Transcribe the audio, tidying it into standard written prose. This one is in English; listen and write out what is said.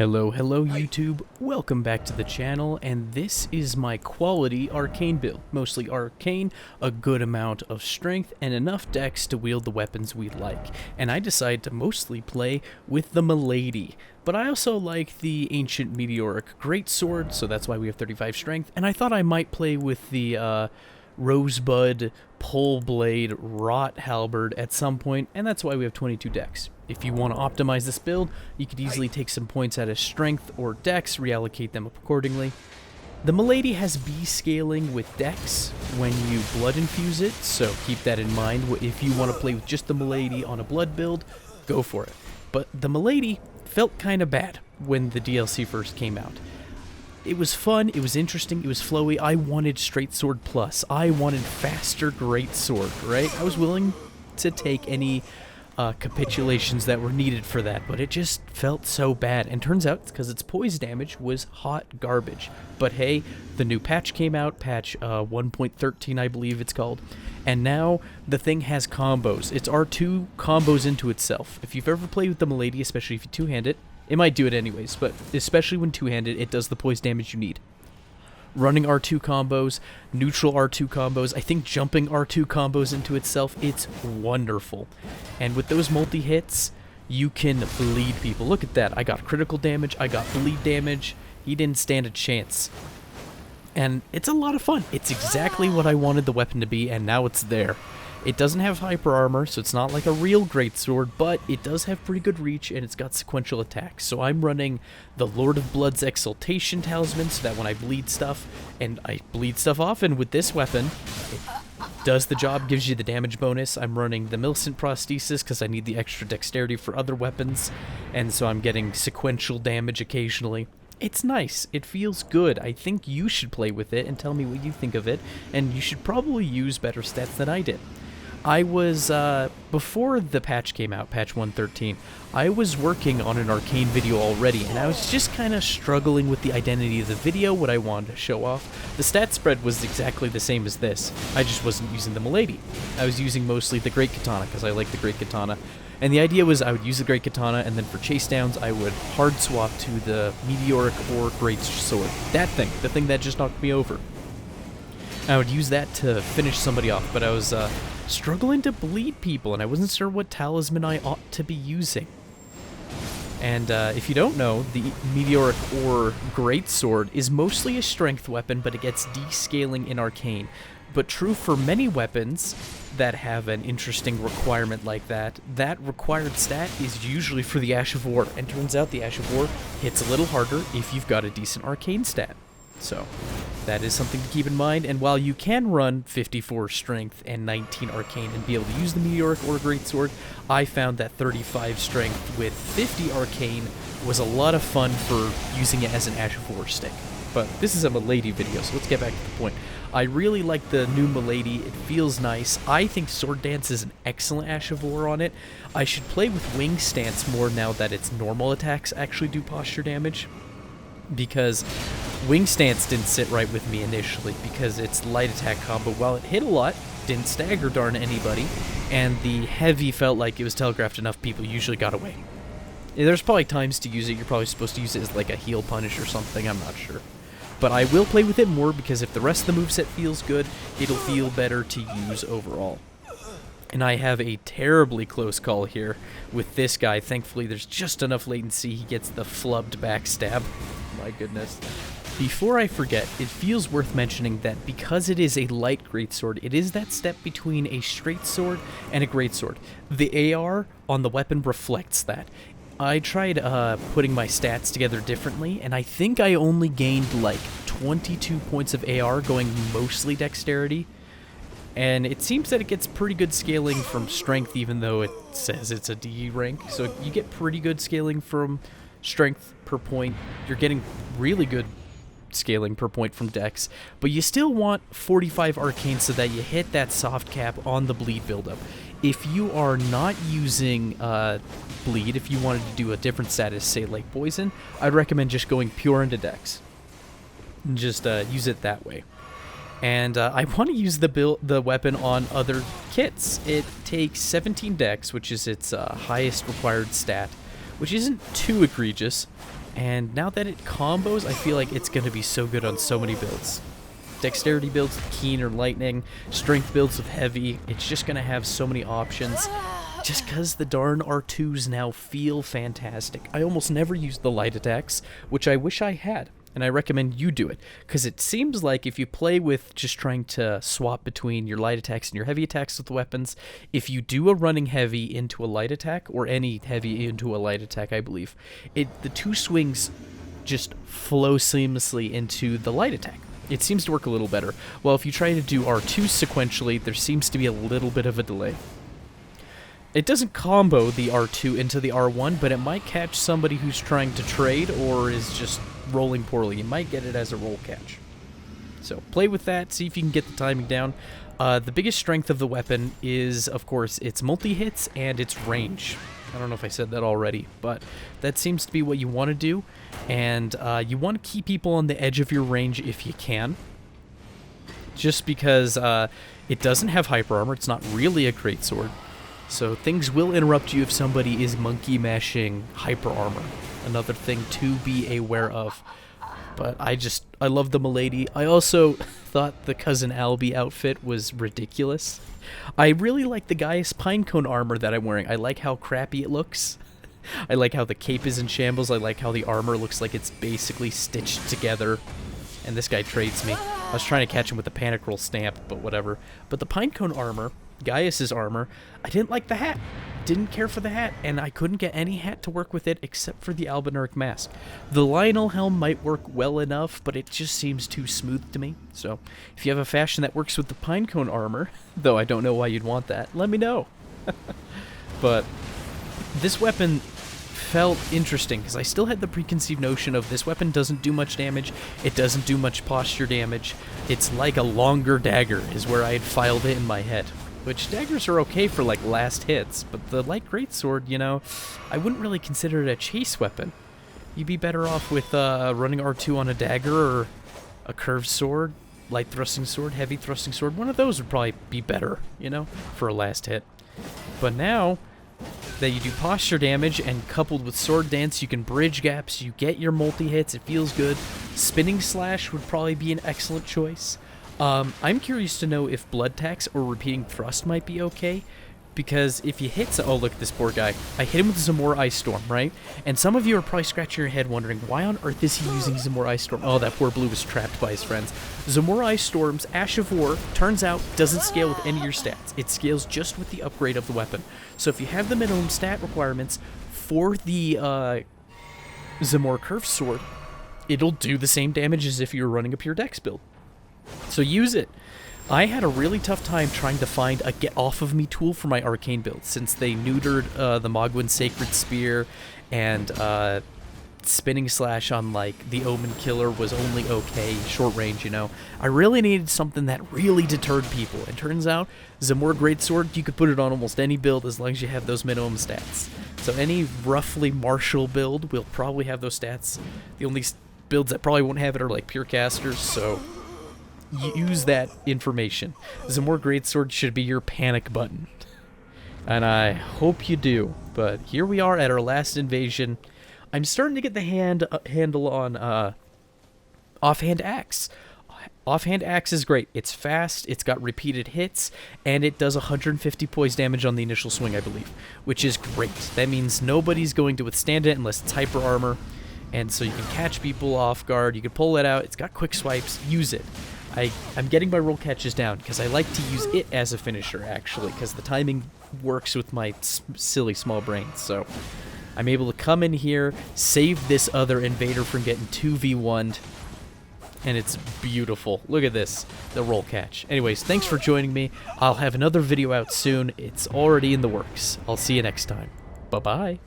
Hello YouTube, welcome back to the channel, and this is my quality arcane build. Mostly arcane, a good amount of strength, and enough dex to wield the weapons we like. And I decided to mostly play with the Milady, but I also like the ancient meteoric greatsword, so that's why we have 35 strength, and I thought I might play with the rosebud pole blade rot halberd at some point, and that's why we have 22 dex. If you want to optimize this build, you could easily take some points out of strength or dex, reallocate them accordingly. The Milady has B scaling with dex when you blood infuse it, so keep that in mind. If you want to play with just the Milady on a blood build, go for it. But the Milady felt kind of bad when the DLC first came out. It was fun, it was interesting, it was flowy. I wanted Straight Sword Plus. I wanted faster Great Sword, right? I was willing to take any capitulations that were needed for that, but it just felt so bad. And turns out it's because its poise damage was hot garbage. But hey, the new patch came out, patch 1.13 I believe it's called, and now the thing has combos. It's R2 combos into itself. If you've ever played with the Milady, especially if you two-hand it, it might do it anyways, but especially when two-handed, it does the poise damage you need. Running R2 combos, neutral R2 combos, I think jumping R2 combos into itself, it's wonderful. And with those multi-hits, you can bleed people. Look at that, I got critical damage, I got bleed damage, he didn't stand a chance. And it's a lot of fun. It's exactly what I wanted the weapon to be, and now it's there. It doesn't have hyper armor, so it's not like a real greatsword, but it does have pretty good reach, and it's got sequential attacks. So I'm running the Lord of Blood's Exaltation Talisman, so that when I bleed stuff, and I bleed stuff often with this weapon, it does the job, gives you the damage bonus. I'm running the Millicent Prosthesis because I need the extra dexterity for other weapons, and so I'm getting sequential damage occasionally. It's nice. It feels good. I think you should play with it and tell me what you think of it, and you should probably use better stats than I did. I was, before the patch came out, patch 113, I was working on an Arcane video already, and I was just kind of struggling with the identity of the video, what I wanted to show off. The stat spread was exactly the same as this. I just wasn't using the Milady. I was using mostly the Great Katana, because I like the Great Katana. And the idea was I would use the Great Katana, and then for chase downs, I would hard swap to the Meteoric or Great Sword. That thing, the thing that just knocked me over. I would use that to finish somebody off, but I was struggling to bleed people, and I wasn't sure what talisman I ought to be using. And if you don't know, the Meteoric or Great Sword is mostly a strength weapon, but it gets descaling in Arcane. But true for many weapons that have an interesting requirement like that, that required stat is usually for the Ash of War, and turns out the Ash of War hits a little harder if you've got a decent Arcane stat. So that is something to keep in mind, and while you can run 54 strength and 19 arcane and be able to use the Meteoric or Greatsword, I found that 35 strength with 50 arcane was a lot of fun for using it as an Ash of War stick. But this is a Milady video, so let's get back to the point. I really like the new Milady. It feels nice. I think Sword Dance is an excellent Ash of War on it. I should play with Wing Stance more now that its normal attacks actually do posture damage, because Wing Stance didn't sit right with me initially because its light attack combo, while it hit a lot, didn't stagger darn anybody, and the heavy felt like it was telegraphed enough people usually got away. There's probably times to use it, you're probably supposed to use it as like a heal punish or something, I'm not sure. But I will play with it more because if the rest of the moveset feels good, it'll feel better to use overall. And I have a terribly close call here with this guy. Thankfully, there's just enough latency. He gets the flubbed backstab. My goodness. Before I forget, it feels worth mentioning that because it is a light greatsword, it is that step between a straight sword and a greatsword. The AR on the weapon reflects that. I tried putting my stats together differently, and I think I only gained like 22 points of AR going mostly dexterity. And it seems that it gets pretty good scaling from strength, even though it says it's a D rank. So you get pretty good scaling from strength per point. You're getting really good scaling per point from dex. But you still want 45 arcane so that you hit that soft cap on the bleed buildup. If you are not using bleed, if you wanted to do a different status, say like poison, I'd recommend just going pure into dex. And just use it that way. And I want to use the weapon on other kits. It takes 17 dex, which is its highest required stat, which isn't too egregious. And now that it combos, I feel like it's going to be so good on so many builds. Dexterity builds with Keen or Lightning, strength builds with Heavy. It's just going to have so many options. Just because the darn R2s now feel fantastic. I almost never use the light attacks, which I wish I had. And I recommend you do it, because it seems like if you play with just trying to swap between your light attacks and your heavy attacks with weapons, if you do a running heavy into a light attack, or any heavy into a light attack, I believe, the two swings just flow seamlessly into the light attack. It seems to work a little better. Well, if you try to do R2 sequentially, there seems to be a little bit of a delay. It doesn't combo the R2 into the R1, but it might catch somebody who's trying to trade or is just rolling poorly. You might get it as a roll catch. So play with that, see if you can get the timing down. The biggest strength of the weapon is, of course, its multi-hits and its range. I don't know if I said that already, but that seems to be what you want to do. And you want to keep people on the edge of your range if you can. Just because it doesn't have hyper armor, it's not really a greatsword. So things will interrupt you if somebody is monkey mashing hyper armor. Another thing to be aware of. But I love the Milady. I also thought the Cousin Albie outfit was ridiculous. I really like the Gaius Pinecone armor that I'm wearing. I like how crappy it looks. I like how the cape is in shambles. I like how the armor looks like it's basically stitched together. And this guy trades me. I was trying to catch him with the panic roll stamp, but whatever. But the Pinecone armor, Gaius's armor, I didn't like the hat. Didn't care for the hat, and I couldn't get any hat to work with it except for the Albinauric mask. The Lionel helm might work well enough, but it just seems too smooth to me. So, if you have a fashion that works with the Pinecone armor, though I don't know why you'd want that, let me know. But this weapon felt interesting, because I still had the preconceived notion of this weapon doesn't do much damage, it doesn't do much posture damage, it's like a longer dagger, is where I had filed it in my head. Which, daggers are okay for, like, last hits, but the Light Greatsword, you know, I wouldn't really consider it a chase weapon. You'd be better off with running R2 on a dagger, or a curved sword, light thrusting sword, heavy thrusting sword. One of those would probably be better, you know, for a last hit. But now that you do posture damage, and coupled with sword dance, you can bridge gaps, you get your multi-hits, it feels good. Spinning slash would probably be an excellent choice. I'm curious to know if blood tax or repeating thrust might be okay, because if you hit... Oh, look at this poor guy. I hit him with Zamora Ice Storm, right? And some of you are probably scratching your head wondering, why on earth is he using Zamora Ice Storm? Oh, that poor blue was trapped by his friends. Zamora Ice Storm's Ash of War, turns out, doesn't scale with any of your stats. It scales just with the upgrade of the weapon. So if you have the minimum stat requirements for the Zamora Curved Sword, it'll do the same damage as if you were running a pure dex build. So use it. I had a really tough time trying to find a get off of me tool for my arcane build, since they neutered the Mogwin Sacred Spear, and spinning slash on like the Omen Killer was only okay, short range, you know. I really needed something that really deterred people, and turns out Zamora Greatsword, you could put it on almost any build as long as you have those minimum stats. So any roughly martial build will probably have those stats. The only builds that probably won't have it are like pure casters, so use that information. Zamora Greatsword should be your panic button. And I hope you do. But here we are at our last invasion. I'm starting to get the handle on Offhand Axe. Offhand Axe is great. It's fast, it's got repeated hits, and it does 150 poise damage on the initial swing, I believe, which is great. That means nobody's going to withstand it unless it's hyper armor, and so you can catch people off guard, you can pull it out, it's got quick swipes, use it. I'm getting my roll catches down, because I like to use it as a finisher, actually, because the timing works with my silly small brain, so I'm able to come in here, save this other invader from getting 2v1'd, and it's beautiful. Look at this, the roll catch. Anyways, thanks for joining me. I'll have another video out soon. It's already in the works. I'll see you next time. Bye-bye.